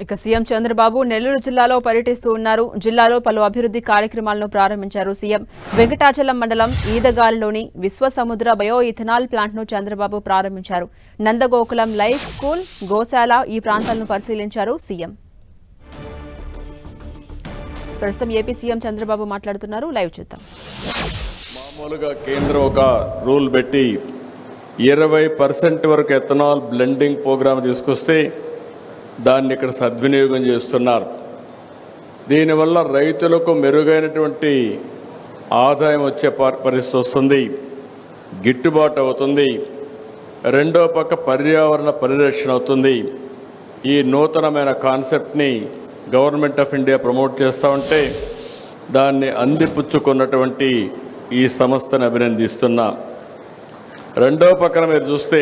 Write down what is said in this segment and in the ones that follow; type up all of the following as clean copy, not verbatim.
ఇక సీఎం చంద్రబాబు నెల్లూరు జిల్లాలో పర్యటిస్తూ ఉన్నారు. జిల్లాలో పలు అభివృద్ధి కార్యక్రమాలను ప్రారంభించారు. సీఎం వెంకటాచలం మండలం ఈదగాలిలోని విశ్వసముద్ర బయో ఇథనాల్ ప్లాంట్ను చంద్రబాబు ప్రారంభించారు. నందగోకులం లైఫ్ స్కూల్, గోశాల ఈ ప్రాంతాలను పరిశీలించారు సీఎం. ప్రస్తుతం ఏపీ సీఎం చంద్రబాబు మాట్లాడుతున్నారు. లైవ్ చూద్దాం. మామూలుగా కేంద్రం ఒక రూల్ పెట్టి 20% వరకు ఎథనాల్ బ్లెండింగ్ ప్రోగ్రామ్ తీసుకొస్తే దాన్ని ఇక్కడ సద్వినియోగం చేస్తున్నారు. దీనివల్ల రైతులకు మెరుగైనటువంటి ఆదాయం వచ్చే పరిస్థితి వస్తుంది, గిట్టుబాటు అవుతుంది. రెండో పక్క పర్యావరణ పరిరక్షణ అవుతుంది. ఈ నూతనమైన కాన్సెప్ట్ని గవర్నమెంట్ ఆఫ్ ఇండియా ప్రమోట్ చేస్తూ ఉంటే దాన్ని అందిపుచ్చుకున్నటువంటి ఈ సంస్థను అభినందిస్తున్నా. రెండో పక్కన మీరు చూస్తే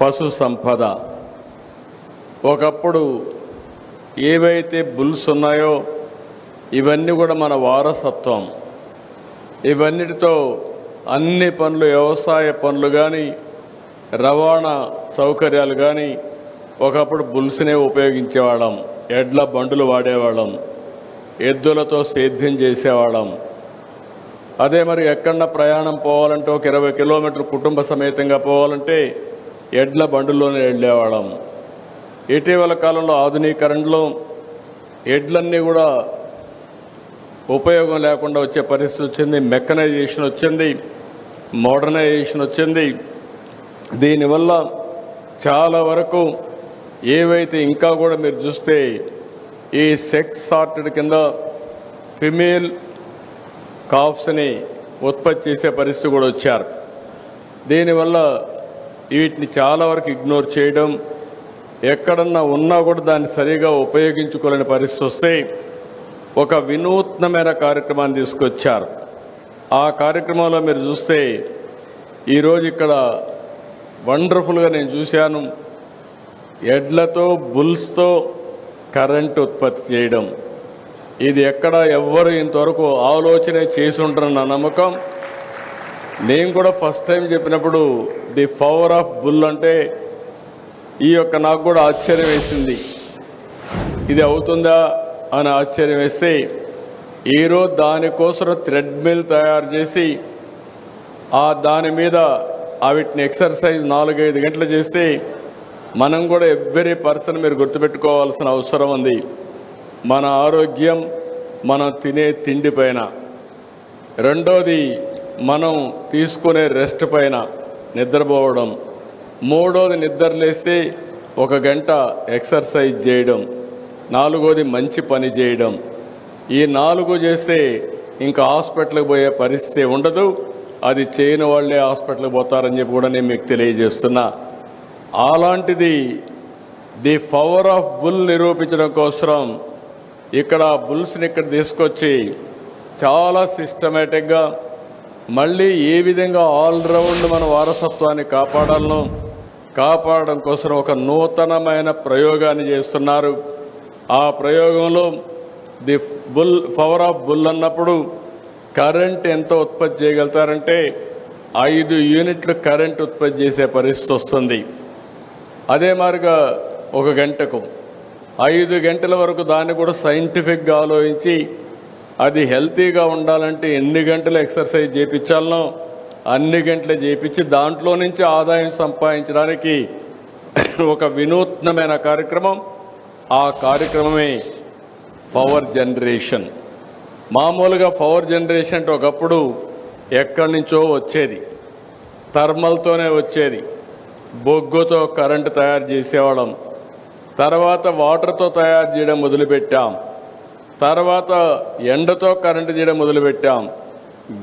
పశు సంపద. ఒకప్పుడు ఏవైతే బుల్స్ ఉన్నాయో ఇవన్నీ కూడా మన వారసత్వం. ఇవన్నిటితో అన్ని పనులు, వ్యవసాయ పనులు కానీ, రవాణా సౌకర్యాలు కానీ ఒకప్పుడు బుల్స్నే ఉపయోగించేవాళ్ళం. ఎడ్ల బండులు వాడేవాళ్ళం, ఎద్దులతో సేద్యం చేసేవాళ్ళం. అదే మరి ఎక్కడన్నా ప్రయాణం పోవాలంటే ఒక 20 కిలోమీటర్లు కుటుంబ సమేతంగా పోవాలంటే ఎడ్ల బండుల్లోనే వెళ్ళేవాళ్ళం. ఇటీవల కాలంలో ఆధునీకరణలో ఎడ్లన్నీ కూడా ఉపయోగం లేకుండా వచ్చే పరిస్థితి వచ్చింది. మెకనైజేషన్ వచ్చింది, మోడర్నైజేషన్ వచ్చింది. దీనివల్ల చాలా వరకు ఏవైతే ఇంకా కూడా మీరు చూస్తే ఈ సెక్స్ సార్టెడ్ కింద ఫిమేల్ కాఫ్స్ని ఉత్పత్తి చేసే పరిస్థితి కూడా వచ్చారు. దీనివల్ల వీటిని చాలా వరకు ఇగ్నోర్ చేయడం, ఎక్కడన్నా ఉన్నా కూడా దాన్ని సరిగా ఉపయోగించుకోలేని పరిస్థితి వస్తే ఒక వినూత్నమైన కార్యక్రమాన్ని తీసుకొచ్చారు. ఆ కార్యక్రమంలో మీరు చూస్తే ఈరోజు ఇక్కడ వండర్ఫుల్గా నేను చూశాను. ఎడ్లతో, బుల్స్తో కరెంట్ ఉత్పత్తి చేయడం, ఇది ఎక్కడ ఎవ్వరు ఇంతవరకు ఆలోచన చేసి ఉంటారన్న నమ్మకం. నేను కూడా ఫస్ట్ టైం చెప్పినప్పుడు ది పవర్ ఆఫ్ బుల్ అంటే నాకు కూడా ఆశ్చర్యం వేసింది. ఇది అవుతుందా అని ఆశ్చర్యం వేస్తే ఈరోజు దానికోసం థ్రెడ్మిల్ తయారు చేసి దాని మీద వీటిని ఎక్సర్సైజ్ 4-5 గంటలు చేస్తే మనం కూడా ఎవ్రీ పర్సన్ మీరు గుర్తుపెట్టుకోవాల్సిన అవసరం ఉంది. మన ఆరోగ్యం మనం తినే తిండి పైన, రెండోది మనం తీసుకునే రెస్ట్ పైన, నిద్రపోవడం, మూడోది నిద్రలేస్తే 1 గంట ఎక్సర్సైజ్ చేయడం, నాలుగోది మంచి పని చేయడం. ఈ 4 చేస్తే ఇంకా హాస్పిటల్కి పోయే పరిస్థితి ఉండదు. అది చేయని వాళ్ళే హాస్పిటల్కి పోతారని చెప్పి కూడా నేను మీకు తెలియజేస్తున్నా. అలాంటిది ది పవర్ ఆఫ్ బుల్ నిరూపించడం కోసం ఇక్కడ బుల్స్ని ఇక్కడ తీసుకొచ్చి చాలా సిస్టమేటిక్గా మళ్ళీ ఏ విధంగా ఆల్రౌండ్ మన వారసత్వాన్ని కాపాడడం కోసం ఒక నూతనమైన ప్రయోగాన్ని చేస్తున్నారు. ఆ ప్రయోగంలో ది పవర్ ఆఫ్ బుల్ అన్నప్పుడు కరెంట్ ఎంత ఉత్పత్తి చేయగలుగుతారంటే 5 యూనిట్లు కరెంట్ ఉత్పత్తి చేసే పరిస్థితి వస్తుంది. అదే మాదిరిగా 1 గంటకు 5 గంటల వరకు దాన్ని కూడా సైంటిఫిక్గా ఆలోచించి అది హెల్తీగా ఉండాలంటే ఎన్ని గంటలు ఎక్సర్సైజ్ చేయించాలనో అన్ని గంటలు చేయించి దాంట్లో నుంచి ఆదాయం సంపాదించడానికి ఒక వినూత్నమైన కార్యక్రమం. ఆ కార్యక్రమమే పవర్ జనరేషన్. మామూలుగా పవర్ జనరేషన్ అంటే ఒకప్పుడు ఎక్కడి నుంచో వచ్చేది, థర్మల్తోనే వచ్చేది. బొగ్గుతో కరెంటు తయారు చేసేవాళ్ళం. తర్వాత వాటర్తో తయారు చేయడం మొదలుపెట్టాం. తర్వాత ఎండతో కరెంటు చేయడం మొదలుపెట్టాం.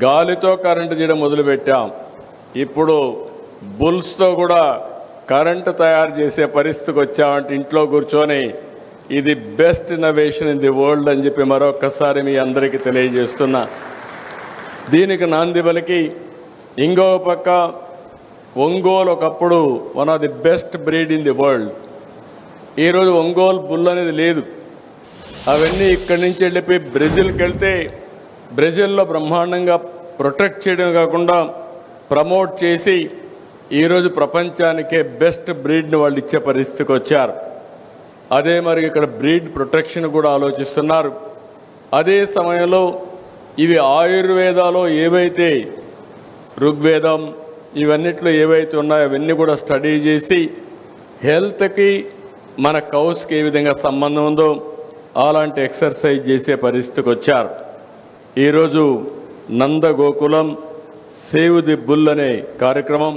గాలితో కరెంటు చేయడం మొదలుపెట్టాం. ఇప్పుడు బుల్స్తో కూడా కరెంటు తయారు చేసే పరిస్థితికి వచ్చామంటే ఇంట్లో కూర్చొని ఇది best innovation in the world అని చెప్పి మరొకసారి మీ అందరికీ తెలియజేస్తున్నా. దీనికి నాంది పలికి ఇంకో పక్క ఒంగోలు ఒకప్పుడు one of the best breed in the world. ఈరోజు ఒంగోలు బుల్ అనేది లేదు. అవన్నీ ఇక్కడి నుంచి వెళ్ళిపోయి బ్రెజిల్కి వెళ్తే బ్రెజిల్లో బ్రహ్మాండంగా ప్రొటెక్ట్ చేయడం కాకుండా ప్రమోట్ చేసి ఈరోజు ప్రపంచానికే బెస్ట్ బ్రీడ్ని వాళ్ళు ఇచ్చే పరిస్థితికి వచ్చారు. అదే మరి ఇక్కడ బ్రీడ్ ప్రొటెక్షన్ కూడా ఆలోచిస్తున్నారు. అదే సమయంలో ఇవి ఆయుర్వేదాలో ఏవైతే ఋగ్వేదం ఇవన్నిట్లో ఏవైతే ఉన్నాయో అవన్నీ కూడా స్టడీ చేసి హెల్త్కి మన కౌస్కి ఏ విధంగా సంబంధం ఉందో అలాంటి ఎక్సర్సైజ్ చేసే పరిస్థితికి వచ్చారు. ఈరోజు నందగోకులం సేవ్ ది బుల్ అనే కార్యక్రమం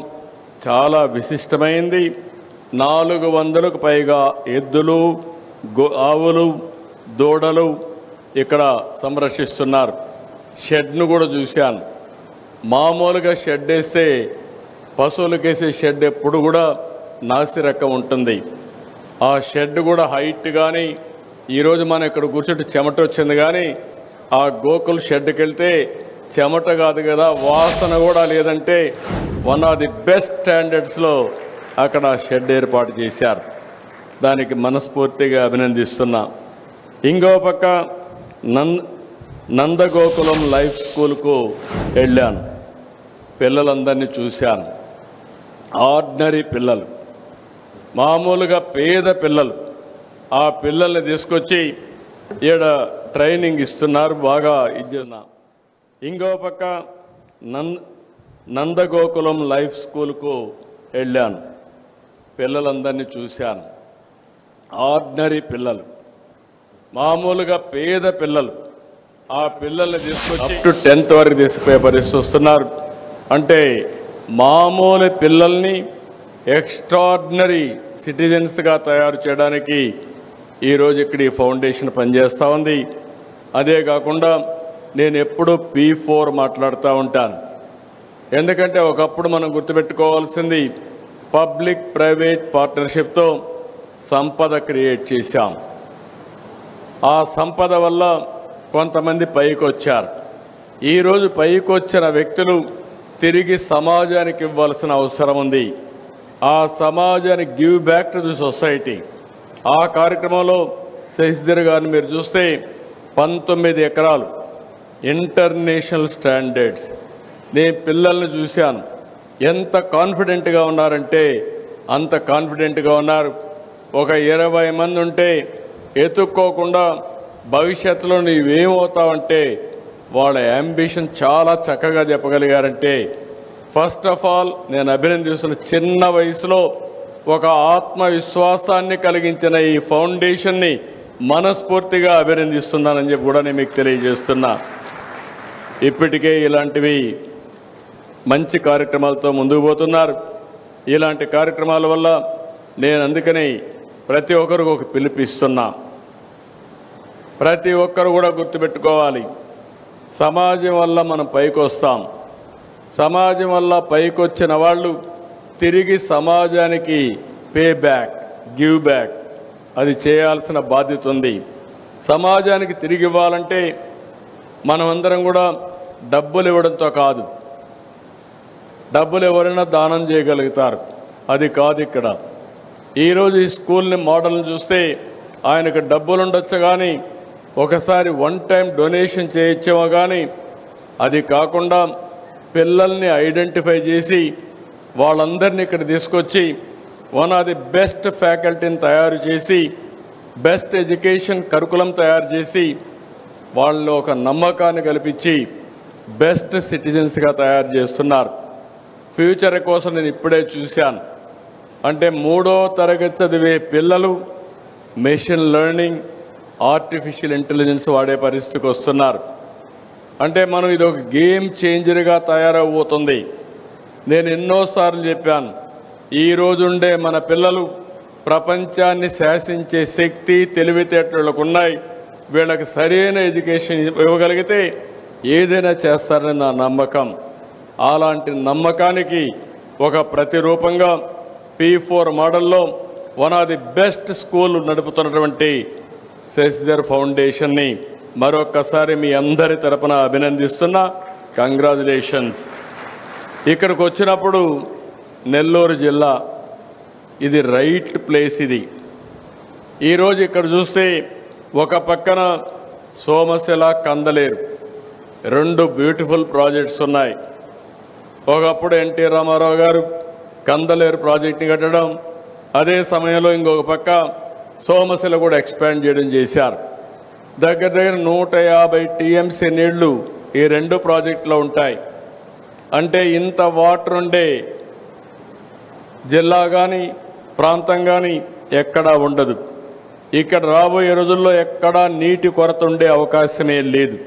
చాలా విశిష్టమైంది. 400కు పైగా ఎద్దులు, ఆవులు, దూడలు ఇక్కడ సంరక్షిస్తున్నారు. షెడ్ను కూడా చూశాను. మామూలుగా షెడ్ వేస్తే పశువులకేసే షెడ్ ఎప్పుడు కూడా నాసిరకం ఉంటుంది. ఆ షెడ్ కూడా హైట్ కానీ ఈరోజు మనం ఇక్కడ కూర్చుంటే చెమట వచ్చింది, కానీ ఆ గోకుల్ షెడ్కి వెళ్తే చెమట కాదు కదా, వాసన కూడా లేదంటే వన్ ఆఫ్ ది బెస్ట్ స్టాండర్డ్స్లో అక్కడ షెడ్ ఏర్పాటు చేశారు. దానికి మనస్ఫూర్తిగా అభినందిస్తున్నా. ఇంకో పక్క నందగోకులం లైఫ్ స్కూల్కు వెళ్ళాను. పిల్లలందరినీ చూశాను. ఆర్డినరీ పిల్లలు, మామూలుగా పేద పిల్లలు. ఆ పిల్లల్ని తీసుకొచ్చి ఈడ ట్రైనింగ్ ఇస్తున్నారు, బాగా ఇచ్చేస్తున్నా. ఇంకో పక్క నందగోకులం లైఫ్ స్కూల్కు వెళ్ళాను. పిల్లలందరినీ చూశాను. ఆర్డినరీ పిల్లలు, మామూలుగా పేద పిల్లలు. ఆ పిల్లల్ని తీసుకొచ్చి అప్ టు 10th వరకు తీసుకుపోయే పరిస్థితి వస్తున్నారు. అంటే మామూలు పిల్లల్ని ఎక్స్ట్రాడినరీ సిటిజన్స్గా తయారు చేయడానికి ఈరోజు ఇక్కడ ఈ ఫౌండేషన్ పనిచేస్తూ ఉంది. అదే కాకుండా నేను ఎప్పుడూ P4 మాట్లాడుతూ ఉంటాను. ఎందుకంటే ఒకప్పుడు మనం గుర్తుపెట్టుకోవాల్సింది పబ్లిక్ ప్రైవేట్ పార్ట్నర్షిప్తో సంపద క్రియేట్ చేశాం. ఆ సంపద వల్ల కొంతమంది పైకి వచ్చారు. ఈరోజు పైకి వచ్చిన వ్యక్తులు తిరిగి సమాజానికి ఇవ్వాల్సిన అవసరం ఉంది. ఆ సమాజానికి give back to the society. ఆ కార్యక్రమంలో శశిధర్ గారిని మీరు చూస్తే 19 ఎకరాలు ఇంటర్నేషనల్ స్టాండర్డ్స్. నేను పిల్లల్ని చూశాను, ఎంత కాన్ఫిడెంట్గా ఉన్నారంటే అంత కాన్ఫిడెంట్గా ఉన్నారు. ఒక 20 మంది ఉంటే ఎత్తుక్కోకుండా భవిష్యత్తులో నీవేమవుతావంటే వాళ్ళ యాంబిషన్ చాలా చక్కగా చెప్పగలిగారంటే ఫస్ట్ ఆఫ్ ఆల్ నేను అభినందిస్తున్న చిన్న వయసులో ఒక ఆత్మవిశ్వాసాన్ని కలిగించిన ఈ ఫౌండేషన్ని మనస్ఫూర్తిగా అభినందిస్తున్నానని చెప్పి కూడా నేను మీకు తెలియజేస్తున్నా. ఇప్పటికే ఇలాంటివి మంచి కార్యక్రమాలతో ముందుకు పోతున్నారు. ఇలాంటి కార్యక్రమాల వల్ల నేను అందుకని ప్రతి ఒక్కరికి ఒక పిలుపిస్తున్నా. ప్రతి ఒక్కరు కూడా గుర్తుపెట్టుకోవాలి, సమాజం వల్ల మనం పైకి వస్తాం. సమాజం వల్ల పైకి వచ్చిన వాళ్ళు తిరిగి సమాజానికి పే బ్యాక్, గివ్ బ్యాక్ అది చేయాల్సిన బాధ్యత ఉంది. సమాజానికి తిరిగి ఇవ్వాలంటే మనమందరం కూడా డబ్బులు ఇవ్వడంతో కాదు. డబ్బులు ఎవరైనా దానం చేయగలుగుతారు, అది కాదు ఇక్కడ. ఈరోజు ఈ స్కూల్ని మోడల్ని చూస్తే ఆయనకు డబ్బులు ఉండొచ్చు, కానీ ఒకసారి వన్ టైం డొనేషన్ చేయొచ్చేమో, కానీ అది కాకుండా పిల్లల్ని ఐడెంటిఫై చేసి వాళ్ళందరినీ ఇక్కడ తీసుకొచ్చి వన్ ఆఫ్ ది బెస్ట్ ఫ్యాకల్టీని తయారు చేసి బెస్ట్ ఎడ్యుకేషన్ కరికులం తయారు చేసి వాళ్ళు ఒక నమ్మకాన్ని కల్పించి బెస్ట్ సిటిజన్స్గా తయారు చేస్తున్నారు. ఫ్యూచర్ కోసం నేను ఇప్పుడే చూశాను. అంటే 3వ తరగతి చదివే పిల్లలు మెషిన్ లెర్నింగ్, ఆర్టిఫిషియల్ ఇంటెలిజెన్స్ వాడే పరిస్థితికి వస్తున్నారు. అంటే మనం ఇది ఒక గేమ్ చేంజర్గా తయారవుతుంది. నేను ఎన్నోసార్లు చెప్పాను, ఈరోజుండే మన పిల్లలు ప్రపంచాన్ని శాసించే శక్తి, తెలివితేటలకు ఉన్నాయి. వీళ్ళకి సరైన ఎడ్యుకేషన్ ఇవ్వగలిగితే ఏదైనా చేస్తారని నా నమ్మకం. అలాంటి నమ్మకానికి ఒక ప్రతిరూపంగా P4 మోడల్లో one of the best school నడుపుతున్నటువంటి శశిధర్ ఫౌండేషన్ని మరొకసారి మీ అందరి తరపున అభినందిస్తున్నా. కంగ్రాచులేషన్స్. ఇక్కడికి వచ్చినప్పుడు నెల్లూరు జిల్లా ఇది రైట్ ప్లేస్. ఇది ఈరోజు ఇక్కడ చూస్తే ఒక పక్కన సోమశిల, కందలేరు 2 బ్యూటిఫుల్ ప్రాజెక్ట్స్ ఉన్నాయి. ఒకప్పుడు ఎన్టీ రామారావు గారు కందలేరు ప్రాజెక్ట్ని కట్టడం, అదే సమయంలో ఇంకొక పక్క సోమశిల కూడా ఎక్స్పాండ్ చేయడం చేశారు. దగ్గర దగ్గర 150 టీఎంసీ నీళ్లు ఈ 2 ప్రాజెక్టులో ఉంటాయి. అంటే ఇంత వాటర్ ఉండే జిల్లా కానీ ప్రాంతం కానీ ఎక్కడా ఉండదు. ఇక్కడ రాబోయే రోజుల్లో ఎక్కడా నీటి కొరత ఉండే అవకాశమే లేదు.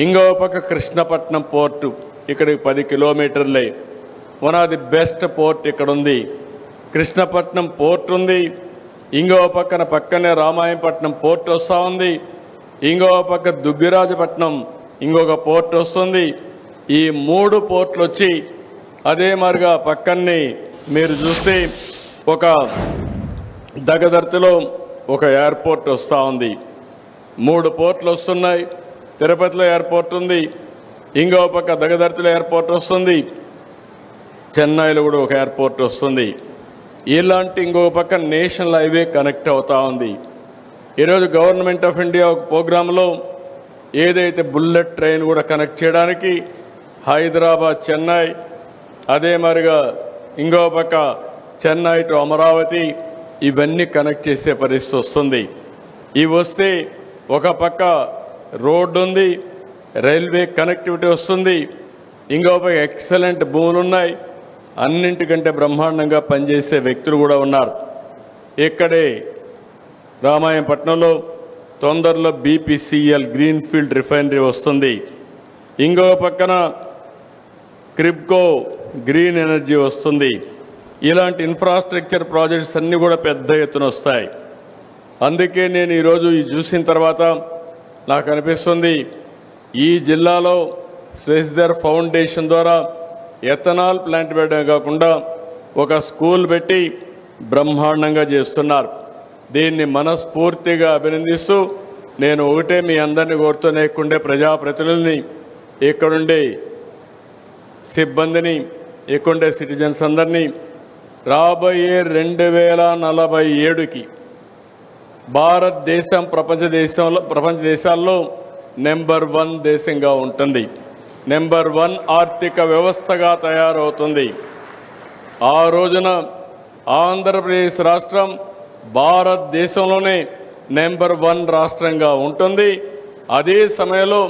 ఇంకో పక్క కృష్ణపట్నం పోర్టు ఇక్కడికి 10 కిలోమీటర్లే. One of the best port ఇక్కడ ఉంది. కృష్ణపట్నం పోర్ట్ ఉంది. ఇంకో పక్కనే రామాయంపట్నం పోర్ట్ వస్తూ ఉంది. ఇంకో పక్క దుగ్గిరాజపట్నం ఇంకొక పోర్ట్ వస్తుంది. ఈ 3 పోర్ట్లు వచ్చి అదే మాదిరిగా పక్కనే మీరు చూస్తే ఒక దగదర్తిలో ఒక ఎయిర్పోర్ట్ వస్తూ ఉంది. 3 పోర్ట్లు వస్తున్నాయి. తిరుపతిలో ఎయిర్పోర్ట్ ఉంది. ఇంకో పక్క దగదర్తిలో ఎయిర్పోర్ట్ వస్తుంది. చెన్నైలో కూడా ఒక ఎయిర్పోర్ట్ వస్తుంది. ఇలాంటి ఇంకో పక్క నేషనల్ హైవే కనెక్ట్ అవుతూ ఉంది. ఈరోజు గవర్నమెంట్ ఆఫ్ ఇండియా ఒక ప్రోగ్రాంలో ఏదైతే బుల్లెట్ ట్రైన్ కూడా కనెక్ట్ చేయడానికి హైదరాబాద్ చెన్నై, అదే మరిగా ఇంకో పక్క చెన్నై టు అమరావతి ఇవన్నీ కనెక్ట్ చేసే పరిస్థితి వస్తుంది. ఇవి వస్తే ఒక పక్క రోడ్డు ఉంది, రైల్వే కనెక్టివిటీ వస్తుంది, ఇంకో పక్క ఎక్సలెంట్ భూములు ఉన్నాయి. అన్నింటికంటే బ్రహ్మాండంగా పనిచేసే వ్యక్తులు కూడా ఉన్నారు. ఇక్కడే రామాయంపట్నంలో తొందరలో బీపీసీఎల్ గ్రీన్ఫీల్డ్ రిఫైనరీ వస్తుంది. ఇంకో పక్కన క్రిప్కో గ్రీన్ ఎనర్జీ వస్తుంది. ఇలాంటి ఇన్ఫ్రాస్ట్రక్చర్ ప్రాజెక్ట్స్ అన్నీ కూడా పెద్ద ఎత్తున వస్తాయి. అందుకే నేను ఈరోజు ఈ చూసిన తర్వాత నాకు అనిపిస్తుంది ఈ జిల్లాలో శశిధర్ ఫౌండేషన్ ద్వారా ఎథనాల్ ప్లాంట్ పెట్టడం కాకుండా ఒక స్కూల్ పెట్టి బ్రహ్మాండంగా చేస్తున్నారు. దీన్ని మనస్ఫూర్తిగా అభినందిస్తూ నేను ఒకటే మీ అందరినీ కోరుతూనే ఇక్కడుండే ప్రజాప్రతినిధుల్ని, ఇక్కడుండే సిబ్బందిని, ఇక్కడుండే సిటిజన్స్ అందరినీ రాబోయే 2047కి భారతదేశం ప్రపంచ దేశాల్లో నెంబర్ 1 దేశంగా ఉంటుంది. నెంబర్ 1 ఆర్థిక వ్యవస్థగా తయారవుతుంది. ఆ రోజున ఆంధ్రప్రదేశ్ రాష్ట్రం భారతదేశంలోనే నెంబర్ 1 రాష్ట్రంగా ఉంటుంది. అదే సమయంలో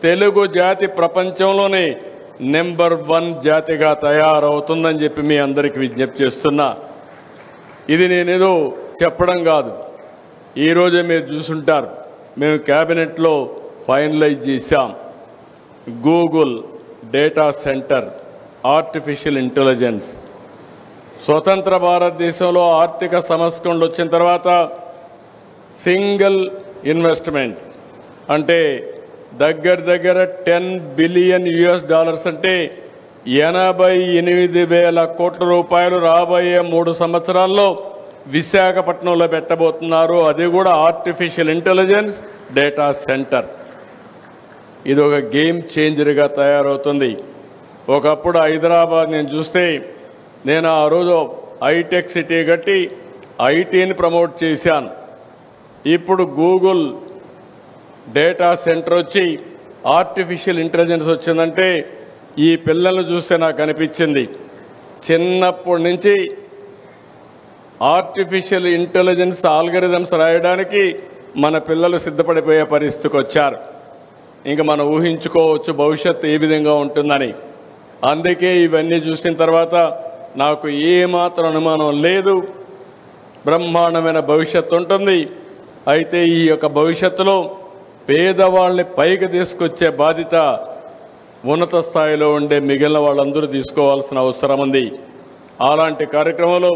తెలుగు జాతి ప్రపంచంలోనే నెంబర్ 1 జాతిగా తయారవుతుందని చెప్పి మీ అందరికీ విజ్ఞప్తి చేస్తున్నా. ఇది నేనేదో చెప్పడం కాదు. ఈరోజే మీరు చూసుంటారు, మేము క్యాబినెట్లో ఫైనలైజ్ చేశాం. Google data centre, artificial intelligence. స్వతంత్ర భారతదేశంలో ఆర్థిక సంస్కరణలు వచ్చిన తర్వాత సింగిల్ ఇన్వెస్ట్మెంట్ అంటే దగ్గర 10 బిలియన్ US అంటే 88,000 కోట్ల రూపాయలు రాబోయే 3 సంవత్సరాల్లో విశాఖపట్నంలో పెట్టబోతున్నారు. అది కూడా ఆర్టిఫిషియల్ ఇంటెలిజెన్స్ డేటా సెంటర్. ఇది ఒక గేమ్ చేంజర్గా తయారవుతుంది. ఒకప్పుడు హైదరాబాద్ నేను చూస్తే నేను ఆ రోజు హైటెక్ సిటీ కట్టి ఐటీని ప్రమోట్ చేశాను. ఇప్పుడు గూగుల్ డేటా సెంటర్ వచ్చి ఆర్టిఫిషియల్ ఇంటెలిజెన్స్ వచ్చిందంటే ఈ పిల్లలను చూస్తే నాకు అనిపించింది చిన్నప్పటి నుంచి ఆర్టిఫిషియల్ ఇంటెలిజెన్స్ ఆల్గరిథమ్స్ రాయడానికి మన పిల్లలు సిద్ధపడిపోయే పరిస్థితికి వచ్చారు. ఇంకా మనం ఊహించుకోవచ్చు భవిష్యత్తు ఏ విధంగా ఉంటుందని. అందుకే ఇవన్నీ చూసిన తర్వాత నాకు ఏమాత్రం అనుమానం లేదు, బ్రహ్మాండమైన భవిష్యత్తు ఉంటుంది. అయితే ఈ యొక్క భవిష్యత్తులో పేదవాళ్ళని పైకి తీసుకొచ్చే బాధ్యత ఉన్నత స్థాయిలో ఉండే మిగిలిన వాళ్ళందరూ తీసుకోవాల్సిన అవసరం ఉంది. అలాంటి కార్యక్రమంలో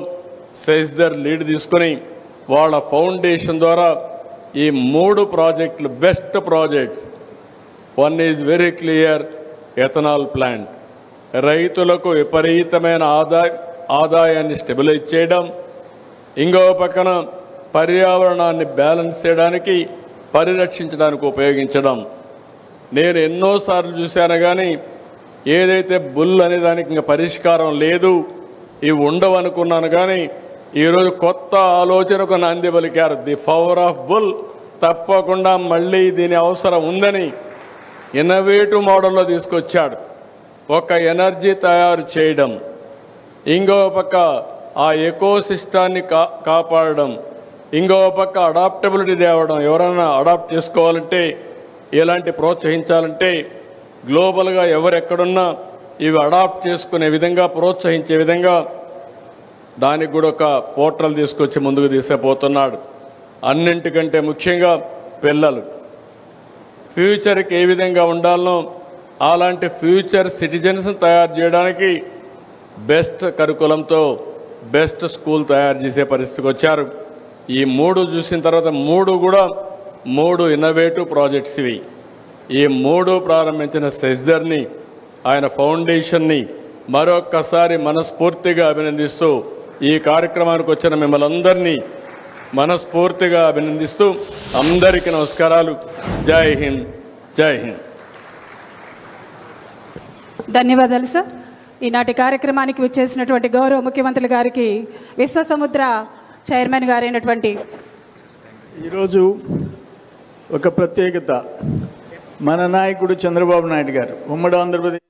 శశిధర్ లీడ్ తీసుకొని వాళ్ళ ఫౌండేషన్ ద్వారా ఈ 3 ప్రాజెక్టులు best projects. One is very clear, ethanol plant. రైతులకు విపరీతమైన ఆదాయాన్ని స్టెబిలైజ్ చేయడం, ఇంకో పక్కన పర్యావరణాన్ని బ్యాలెన్స్ చేయడానికి పరిరక్షించడానికి ఉపయోగించడం. నేను ఎన్నోసార్లు చూశాను కానీ ఏదైతే బుల్ అనే దానికి ఇంకా పరిష్కారం లేదు, ఇవి ఉండవు అనుకున్నాను. కానీ ఈరోజు కొత్త ఆలోచనకు నాంది పలికారు. The power of bull. తప్పకుండా మళ్ళీ దీని అవసరం ఉందని ఇన్నోవేటివ్ మోడల్లో తీసుకొచ్చాడు. ఒక ఎనర్జీ తయారు చేయడం, ఇంకో పక్క ఆ ఎకోసిస్టాన్ని కాపాడడం, ఇంకో పక్క అడాప్టబిలిటీ తేవడం, ఎవరైనా అడాప్ట్ చేసుకోవాలంటే ఎలాంటి ప్రోత్సహించాలంటే గ్లోబల్గా ఎవరెక్కడున్నా ఇవి అడాప్ట్ చేసుకునే విధంగా ప్రోత్సహించే విధంగా దానికి కూడా ఒక పోర్టల్ తీసుకొచ్చి ముందుకు తీసుకుపోతున్నాడు. అన్నింటికంటే ముఖ్యంగా పిల్లలు ఫ్యూచర్కి ఏ విధంగా ఉండాలనో అలాంటి ఫ్యూచర్ సిటిజన్స్ని తయారు చేయడానికి బెస్ట్ కరికులంతో బెస్ట్ స్కూల్ తయారు చేసే పరిస్థితికి వచ్చారు. ఈ 3 చూసిన తర్వాత 3 కూడా 3 ఇన్నోవేటివ్ ప్రాజెక్ట్స్ ఇవి. ఈ 3 ప్రారంభించిన శశిధర్ని, ఆయన ఫౌండేషన్ని మరొక్కసారి మనస్ఫూర్తిగా అభినందిస్తూ ఈ కార్యక్రమానికి వచ్చిన మిమ్మల్ని అందరినీ మనస్ఫూర్తిగా అభినందిస్తూ అందరికీ నమస్కారాలు. జై హింద్, జై హింద్. ధన్యవాదాలు సార్. ఈనాటి కార్యక్రమానికి విచ్చేసినటువంటి గౌరవ ముఖ్యమంత్రి గారికి విశ్వసముద్ర చైర్మన్ గారైనటువంటి ఈరోజు ఒక ప్రత్యేకత. మన నాయకుడు చంద్రబాబు నాయుడు గారు ఉమ్మడి ఆంధ్రప్రదేశ్